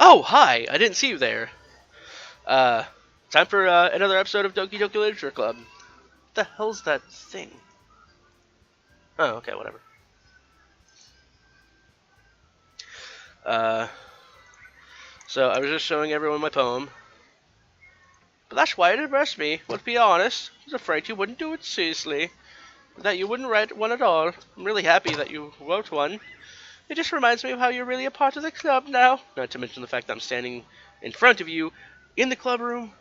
Oh, hi! I didn't see you there. Uh, Time for another episode of Doki Doki Literature Club. What the hell's that thing? Oh, okay, whatever. Uh, so I was just showing everyone my poem. But that's why it impressed me. But to be honest, I was afraid you wouldn't do it seriously. That you wouldn't write one at all. I'm really happy that you wrote one. It just reminds me of how you're really a part of the club now. Not to mention the fact that I'm standing in front of you in the club room.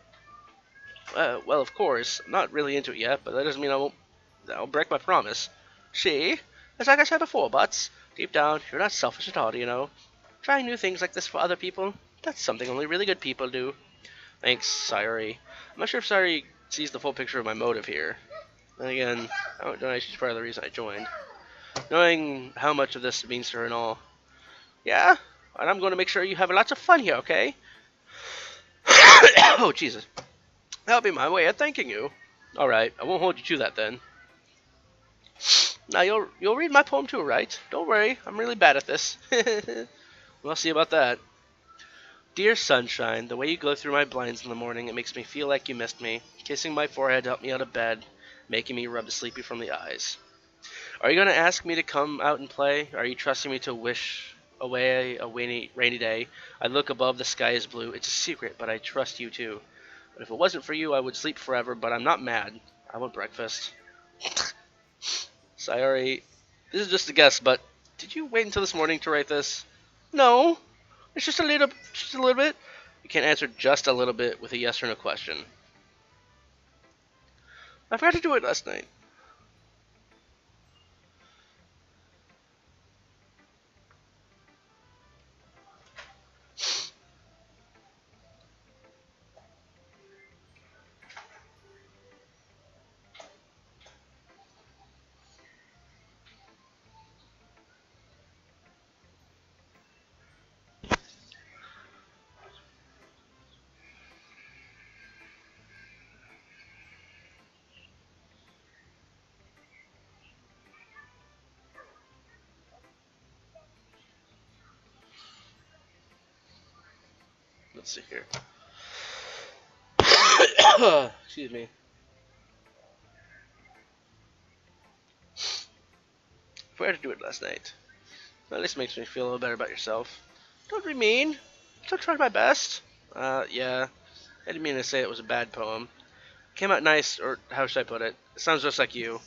Well, of course, I'm not really into it yet, but that doesn't mean I'll break my promise. See? It's like I said before, Butts. Deep down, you're not selfish at all, you know. Trying new things like this for other people, that's something only really good people do. Thanks, Sayori. I'm not sure if Sayori sees the full picture of my motive here. Then again, I don't know, she's part of the reason I joined. Knowing how much of this means to her and all. Yeah? And I'm going to make sure you have lots of fun here, okay? Oh, Jesus. That'll be my way of thanking you. Alright, I won't hold you to that then. Now you'll read my poem too, right? Don't worry, I'm really bad at this. We'll see about that. Dear sunshine, the way you glow through my blinds in the morning, it makes me feel like you missed me. Kissing my forehead to help me out of bed, making me rub the sleepy from the eyes. Are you going to ask me to come out and play? Are you trusting me to wish away a rainy day? I look above, the sky is blue. It's a secret, but I trust you too. But if it wasn't for you, I would sleep forever, but I'm not mad. I want breakfast. Sayori, this is just a guess, but did you wait until this morning to write this? No. It's just a little bit. You can't answer just a little bit with a yes or no question. I forgot to do it last night. Let's see here. Excuse me. Forgot to do it last night. At least makes me feel a little better about yourself. Don't be mean. Still tried my best. Yeah. I didn't mean to say it was a bad poem. Came out nice, or how should I put it? It sounds just like you.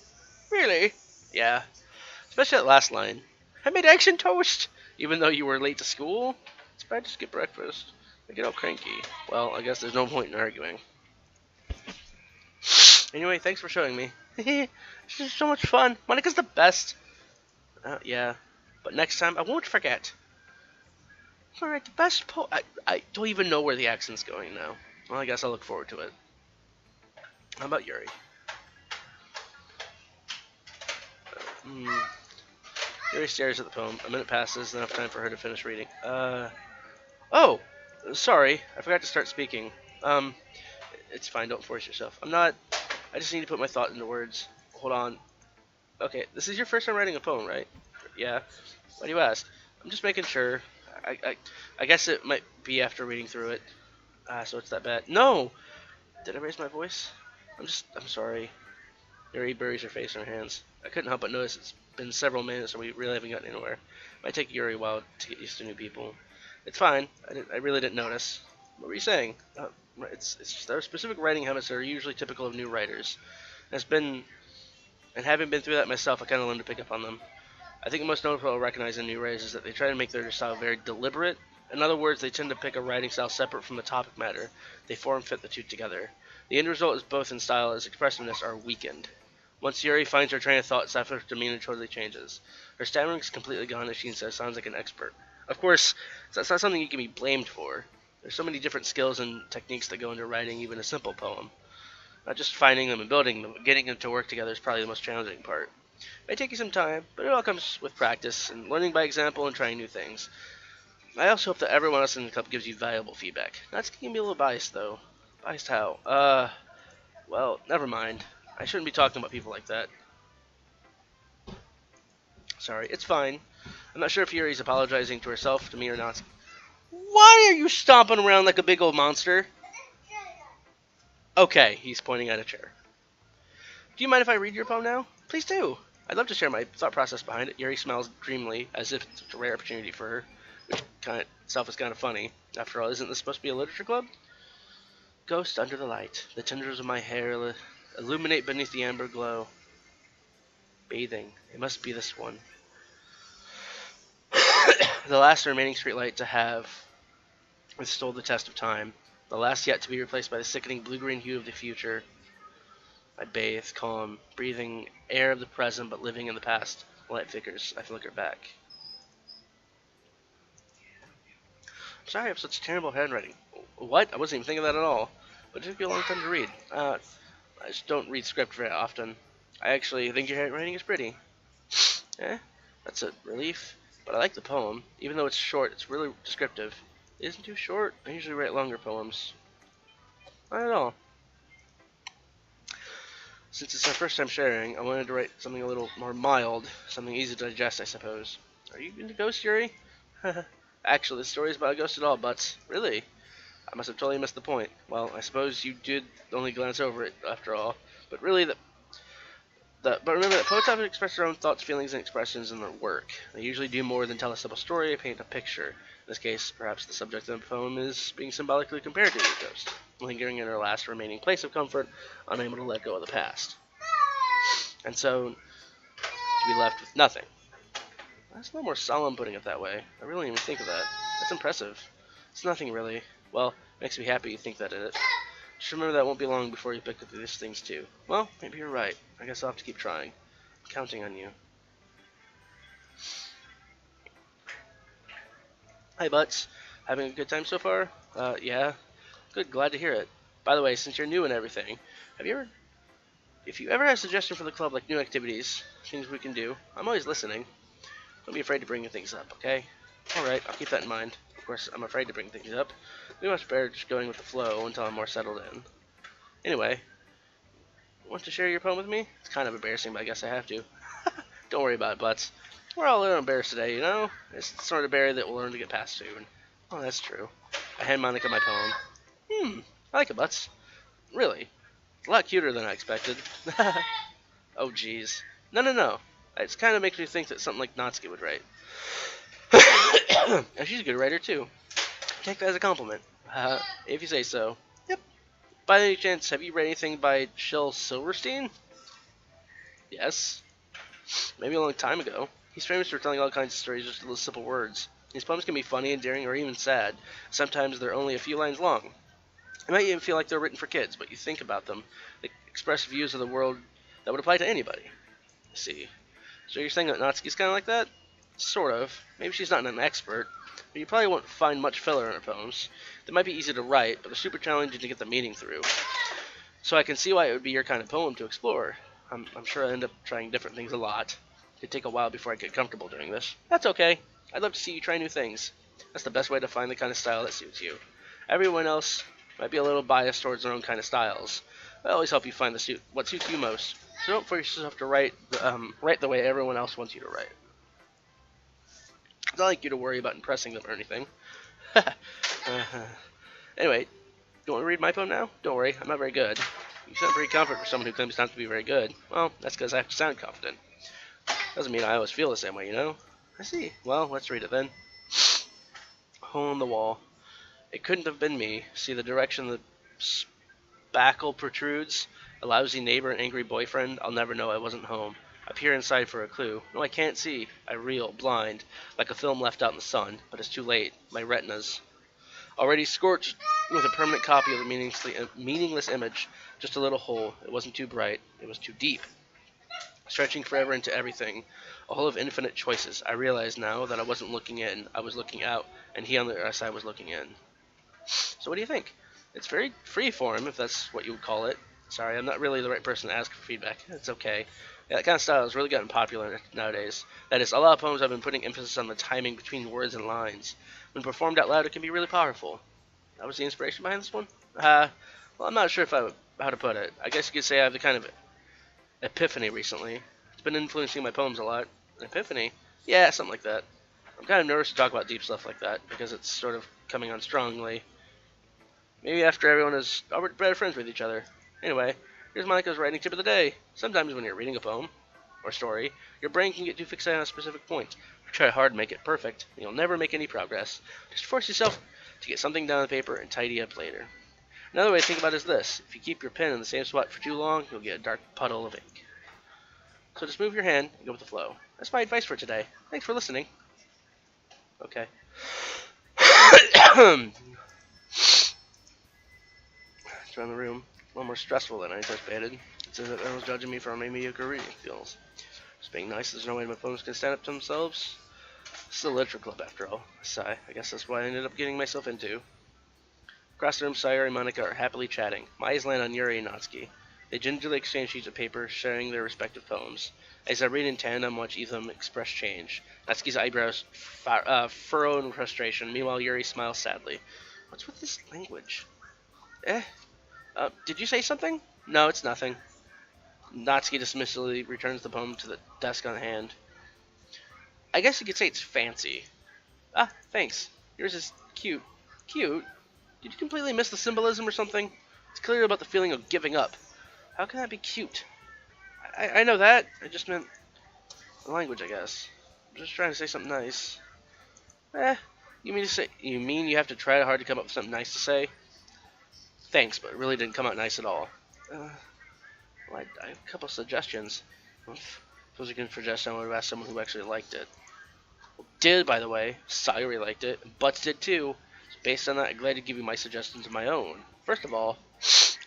Really? Yeah. Especially that last line. I made eggs and toast, even though you were late to school. It's bad to skip breakfast. I get all cranky. Well, I guess there's no point in arguing. Anyway, thanks for showing me. This is so much fun. Monica's the best. Yeah. But next time, I won't forget. Alright, the best I don't even know where the accent's going now. Well, I guess I'll look forward to it. How about Yuri? Yuri stares at the poem. A minute passes, enough time for her to finish reading. Oh! Sorry, I forgot to start speaking. It's fine, don't force yourself. I just need to put my thought into words. Hold on. Okay, this is your first time writing a poem, right? Yeah. Why do you ask? I'm just making sure. I guess it might be after reading through it. So it's that bad. No! Did I raise my voice? I'm sorry. Yuri buries her face in her hands. I couldn't help but notice it's been several minutes and we really haven't gotten anywhere. It might take Yuri a while to get used to new people. It's fine. I really didn't notice. What were you saying? It's just there are specific writing habits that are usually typical of new writers. And having been through that myself, I kind of learned to pick up on them. I think the most notable recognize in new writers is that they try to make their style very deliberate. In other words, they tend to pick a writing style separate from the topic matter. They form fit the two together. The end result is both in style as expressiveness are weakened. Once Yuri finds her train of thought, Sappho's demeanor totally changes. Her stammering is completely gone as she sounds like an expert. Of course, that's not something you can be blamed for. There's so many different skills and techniques that go into writing even a simple poem. Not just finding them and building them, but getting them to work together is probably the most challenging part. It may take you some time, but it all comes with practice and learning by example and trying new things. I also hope that everyone else in the club gives you valuable feedback. That's going to be a little biased, though. Biased how? Well, never mind. I shouldn't be talking about people like that. Sorry, it's fine. I'm not sure if Yuri's apologizing to herself, to me, or not. Why are you stomping around like a big old monster? Okay, he's pointing at a chair. Do you mind if I read your poem now? Please do. I'd love to share my thought process behind it. Yuri smiles dreamily, as if it's a rare opportunity for her, which itself is kind of funny. After all, isn't this supposed to be a literature club? Ghost under the light. The tendrils of my hair illuminate beneath the amber glow. Bathing. It must be this one. The last remaining streetlight to have withstood the test of time. The last yet to be replaced by the sickening blue-green hue of the future. I bathe, calm, breathing air of the present, but living in the past. The light flickers. I flicker back. I'm sorry I have such terrible handwriting. What? I wasn't even thinking that at all. But it took you a long time to read. I just don't read script very often. I actually think your handwriting is pretty. That's a relief. But I like the poem. Even though it's short, it's really descriptive. It isn't too short. I usually write longer poems. Not at all. Since it's our first time sharing, I wanted to write something a little more mild, something easy to digest, I suppose. Are you into ghosts, Yuri? Actually, this story is about a ghost at all, but really, I must have totally missed the point. Well, I suppose you did only glance over it, after all. But really, but remember that poets often express their own thoughts, feelings, and expressions in their work. They usually do more than tell a simple story or paint a picture. In this case, perhaps the subject of the poem is being symbolically compared to a ghost, lingering in her last remaining place of comfort, unable to let go of the past. And so, to be left with nothing. That's a little more solemn putting it that way. I really didn't even think of that. That's impressive. It's nothing really. Well, it makes me happy you think that in it. Just remember that won't be long before you pick up these things too. Well, maybe you're right. I guess I'll have to keep trying. I'm counting on you. Hi, Butts. Having a good time so far? Yeah. Good, glad to hear it. By the way, since you're new and everything, if you ever have suggestions for the club, like new activities, things we can do, I'm always listening. Don't be afraid to bring things up, okay? Alright, I'll keep that in mind. Of course, I'm afraid to bring things up. It'd be much better just going with the flow until I'm more settled in. Anyway, want to share your poem with me? It's kind of embarrassing, but I guess I have to. Don't worry about it, Butts. We're all a little embarrassed today, you know? It's the sort of barrier that we'll learn to get past soon. Oh, that's true. I hand Monica my poem. I like it, Butts. Really. A lot cuter than I expected. Oh, jeez. No. It kind of makes me think that something like Natsuki would write. And she's a good writer, too. Take that as a compliment. If you say so. Yep. By any chance, have you read anything by Shel Silverstein? Yes. Maybe a long time ago. He's famous for telling all kinds of stories just with simple words. His poems can be funny, endearing, or even sad. Sometimes they're only a few lines long. It might even feel like they're written for kids, but you think about them. They express views of the world that would apply to anybody. I see. So you're saying that Natsuki's kind of like that? Sort of. Maybe she's not an expert, but you probably won't find much filler in her poems. They might be easy to write, but they're super challenging to get the meaning through. So I can see why it would be your kind of poem to explore. I'm sure I end up trying different things a lot. It'd take a while before I get comfortable doing this. That's okay. I'd love to see you try new things. That's the best way to find the kind of style that suits you. Everyone else might be a little biased towards their own kind of styles. I always help you find what suits you most. So don't force yourself to write the way everyone else wants you to write. It's not like you to worry about impressing them or anything. Anyway, you want to read my poem now? Don't worry, I'm not very good. You sound pretty confident for someone who claims not to be very good. Well, that's because I have to sound confident. Doesn't mean I always feel the same way, you know? I see. Well, let's read it then. Hole in the wall. It couldn't have been me. See the direction the spackle protrudes? A lousy neighbor, an angry boyfriend? I'll never know I wasn't home. I peer inside for a clue. No, I can't see. I reel, blind, like a film left out in the sun. But it's too late. My retina's already scorched with a permanent copy of the meaningless image. Just a little hole. It wasn't too bright. It was too deep. Stretching forever into everything. A hole of infinite choices. I realize now that I wasn't looking in. I was looking out. And he on the other side was looking in. So what do you think? It's very freeform, if that's what you would call it. Sorry, I'm not really the right person to ask for feedback. It's okay. Yeah, that kind of style has really gotten popular nowadays. That is, a lot of poems have been putting emphasis on the timing between words and lines. When performed out loud, it can be really powerful. That was the inspiration behind this one? Well, I'm not sure how to put it. I guess you could say I have the kind of epiphany recently. It's been influencing my poems a lot. An epiphany? Yeah, something like that. I'm kind of nervous to talk about deep stuff like that, because it's sort of coming on strongly. Maybe after everyone is better friends with each other. Anyway, here's Monica's writing tip of the day. Sometimes when you're reading a poem or story, your brain can get too fixated on a specific point. You try hard to make it perfect, and you'll never make any progress. Just force yourself to get something down on paper and tidy up later. Another way to think about it is this. If you keep your pen in the same spot for too long, you'll get a dark puddle of ink. So just move your hand and go with the flow. That's my advice for today. Thanks for listening. Okay. Around the room, a little more stressful than I anticipated. It says that everyone's judging me for my mediocre reading skills. Just being nice, there's no way my poems can stand up to themselves. This is a literature club after all. I sigh. I guess that's what I ended up getting myself into. Across the room, Sayori and Monica are happily chatting. My eyes land on Yuri and Natsuki. They gingerly exchange sheets of paper, sharing their respective poems. As I read in tandem, watch each of them express change. Natsuki's eyebrows furrow in frustration. Meanwhile, Yuri smiles sadly. What's with this language? Did you say something? No, it's nothing. Natsuki dismissively returns the poem to the desk on hand. I guess you could say it's fancy. Ah, thanks. Yours is cute. Cute? Did you completely miss the symbolism or something? It's clearly about the feeling of giving up. How can that be cute? I know that. I just meant the language, I guess. I'm just trying to say something nice. You mean you have to try hard to come up with something nice to say? Thanks, but it really didn't come out nice at all. Well, I have a couple of suggestions. Suppose you can suggest I would have asked someone who actually liked it. Well, did, by the way. Sayori liked it. Butts did too. So based on that, I'm glad to give you my suggestions of my own. First of all,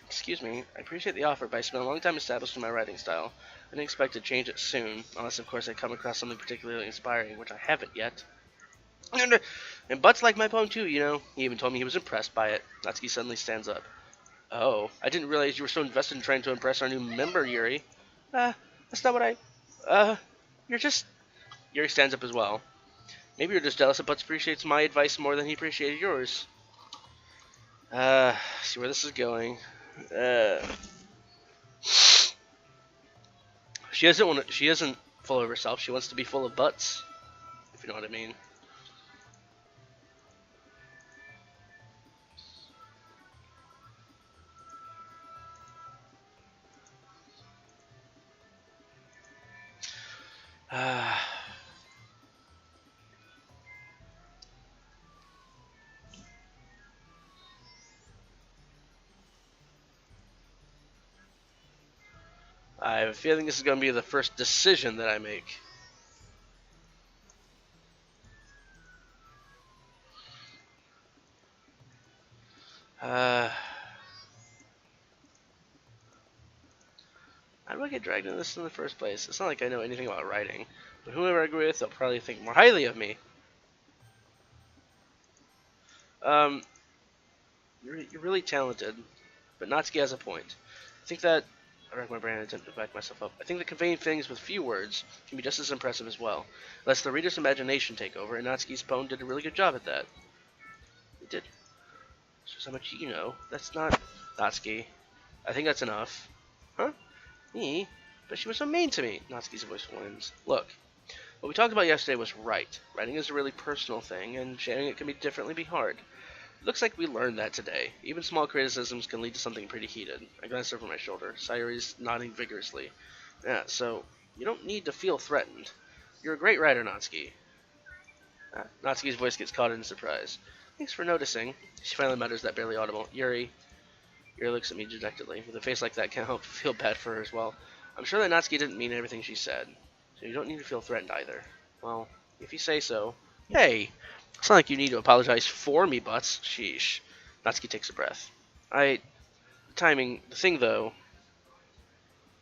excuse me, I appreciate the offer, but I spent a long time establishing my writing style. I didn't expect to change it soon, unless of course I come across something particularly inspiring, which I haven't yet. And Butts liked my poem too, you know. He even told me he was impressed by it. Natsuki suddenly stands up. Oh, I didn't realize you were so invested in trying to impress our new member, Yuri. That's not what you're just... Yuri stands up as well. Maybe you're just jealous that Butts appreciates my advice more than he appreciated yours. See where this is going. She isn't full of herself. She wants to be full of Butts, if you know what I mean. I have a feeling this is going to be the first decision that I make. How do I get dragged into this in the first place? It's not like I know anything about writing. But whoever I agree with, they'll probably think more highly of me. You're really talented, but Natsuki has a point. I think that... I rack my brain and attempt to back myself up. I think that conveying things with few words can be just as impressive as well. Let's the reader's imagination take over, and Natsuki's poem did a really good job at that. It did. Shows how much you know. That's not... Natsuki. I think that's enough. Huh? Me? But she was so mean to me. Natsuki's voice wins. Look, what we talked about yesterday was right. Writing is a really personal thing, and sharing it can be hard. It looks like we learned that today. Even small criticisms can lead to something pretty heated. I glance over my shoulder. Sayori's nodding vigorously. Yeah, so you don't need to feel threatened. You're a great writer, Natsuki. Natsuki's voice gets caught in surprise. Thanks for noticing. She finally mutters that barely audible. Yuri looks at me dejectedly. With a face like that, can't help but feel bad for her as well. I'm sure that Natsuki didn't mean everything she said. So you don't need to feel threatened either. Well, if you say so. Hey! It's not like you need to apologize for me, Butts. Sheesh. Natsuki takes a breath. The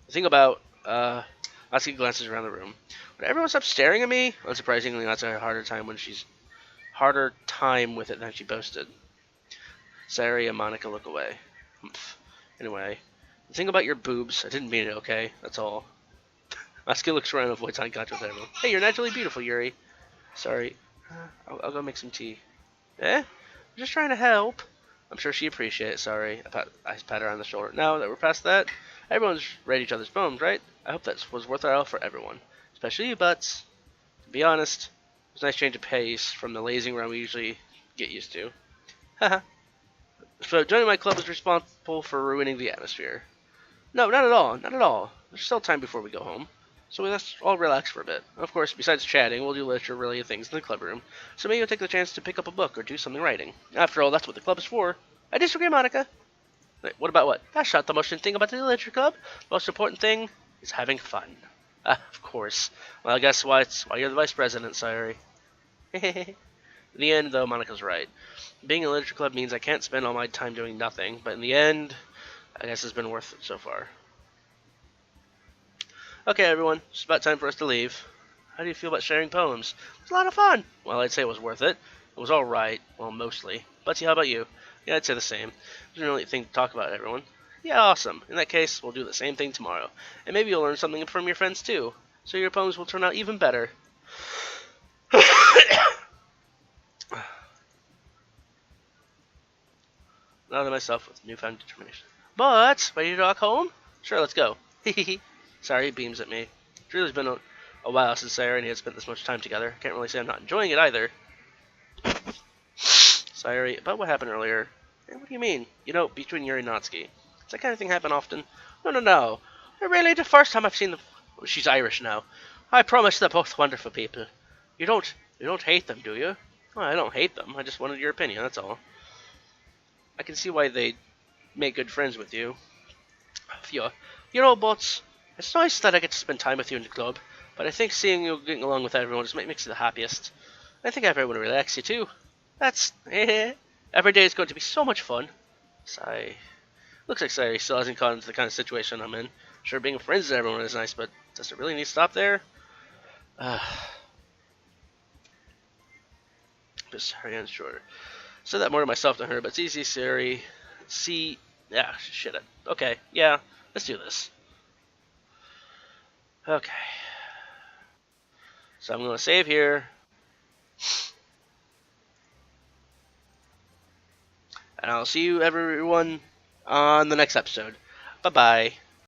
thing about, Natsuki glances around the room. Would everyone stop staring at me? Unsurprisingly, Natsuki had a harder time with it than she boasted. Sayori and Monica look away. Anyway, the thing about your boobs, I didn't mean it, okay? That's all. Natsuki looks around and avoids eye contact with everyone. Hey, you're naturally beautiful, Yuri. Sorry. I'll go make some tea. I'm just trying to help. I'm sure she appreciates it. Sorry. I pat her on the shoulder. Now that we're past that, everyone's read each other's poems, right? I hope that was worthwhile for everyone. Especially you, Butts. To be honest, it was a nice change of pace from the lazing around we usually get used to. So joining my club is responsible for ruining the atmosphere. No, not at all. Not at all. There's still time before we go home. So let's all relax for a bit. Of course, besides chatting, we'll do literature-related things in the club room. So maybe you'll take the chance to pick up a book or do something writing. After all, that's what the club is for. I disagree, Monica. Wait, what about what? That's not the most important thing about the literature club. The most important thing is having fun. Of course. Well, guess what? Why you're the vice president, Sayori. In the end, though, Monica's right. Being in a literature club means I can't spend all my time doing nothing, but in the end, I guess it's been worth it so far. Okay, everyone, it's about time for us to leave. How do you feel about sharing poems? It was a lot of fun. Well, I'd say it was worth it. It was alright. Well, mostly. Betsy, how about you? Yeah, I'd say the same. There's no really thing to talk about, everyone. Yeah, awesome. In that case, we'll do the same thing tomorrow. And maybe you'll learn something from your friends, too. So your poems will turn out even better. Now to myself with newfound determination. But, ready to walk home? Sure, let's go. Sorry, he beams at me. It's really been a while since Sayori and he had spent this much time together. Can't really say I'm not enjoying it either. Sayori, about what happened earlier. Hey, what do you mean? You know, between Yuri and Natsuki. Does that kind of thing happen often? No. Really, the first time I've seen them. Oh, she's Irish now. I promise they're both wonderful people. You don't hate them, do you? Well, I don't hate them. I just wanted your opinion, that's all. I can see why they make good friends with you. You know, Bots, it's nice that I get to spend time with you in the club, but I think seeing you getting along with everyone just makes you the happiest. I think everyone will relax you too. That's every day is going to be so much fun. Sigh. Looks like Sayori still hasn't caught into the kind of situation I'm in. Sure, being friends with everyone is nice, but does it really need to stop there? But sorry, I'm sure. Said that more to myself than her, but it's easy, Sayori. See, yeah, shit it. Okay, yeah, let's do this. Okay. So I'm gonna save here. And I'll see you everyone on the next episode. Bye-bye.